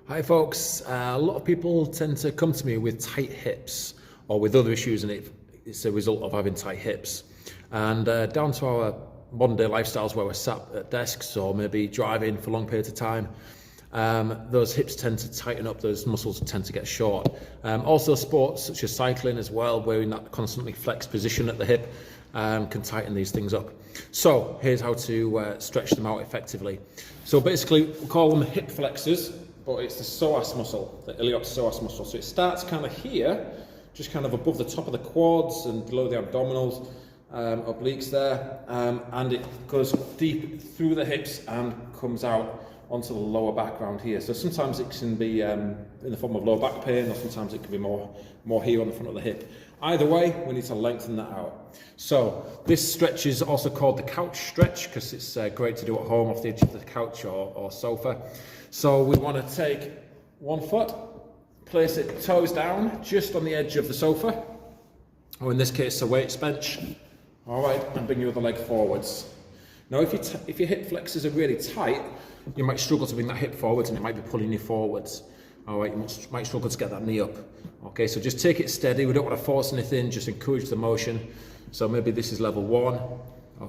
Hi folks, a lot of people tend to come to me with tight hips or with other issues, and it's a result of having tight hips. And down to our modern day lifestyles where we're sat at desks or maybe driving for long periods of time, those hips tend to tighten up, those muscles tend to get short. Also sports such as cycling as well, where in that constantly flexed position at the hip can tighten these things up. So here's how to stretch them out effectively. So basically we call them hip flexors, but it's the psoas muscle, the iliopsoas muscle. So it starts kind of here, just kind of above the top of the quads and below the abdominals, obliques there, and it goes deep through the hips and comes out onto the lower back round here. So sometimes it can be in the form of lower back pain, or sometimes it can be more here on the front of the hip. Either way, we need to lengthen that out. So this stretch is also called the couch stretch because it's great to do at home off the edge of the couch or sofa. So we want to take one foot, place it toes down just on the edge of the sofa, or in this case a weights bench. All right, and bring your other leg forwards. Now if your hip flexors are really tight, you might struggle to bring that hip forwards and it might be pulling you forwards. All right, you might struggle to get that knee up. Okay, so just take it steady. We don't want to force anything, just encourage the motion. So maybe this is level 1,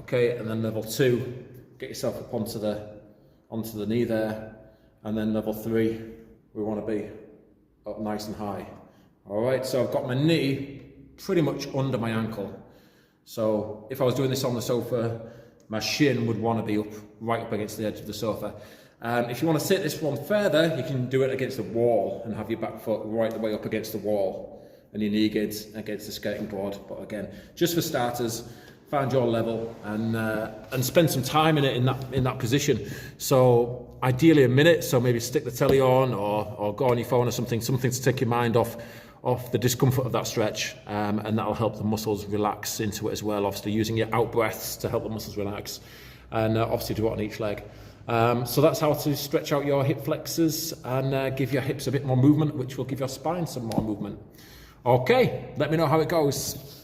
okay, and then level 2, get yourself up onto the knee there, and then level 3, we want to be up nice and high. All right, so I've got my knee pretty much under my ankle. So if I was doing this on the sofa, my shin would want to be right up against the edge of the sofa. If you want to take this one further, you can do it against the wall and have your back foot right the way up against the wall and your knee against the skating board. But again, just for starters, find your level and spend some time in it in that position. So ideally a minute. So maybe stick the telly on or go on your phone or something to take your mind off the discomfort of that stretch, and that'll help the muscles relax into it as well. Obviously using your out breaths to help the muscles relax, and obviously do it on each leg. So that's how to stretch out your hip flexors and give your hips a bit more movement, which will give your spine some more movement. Okay, let me know how it goes.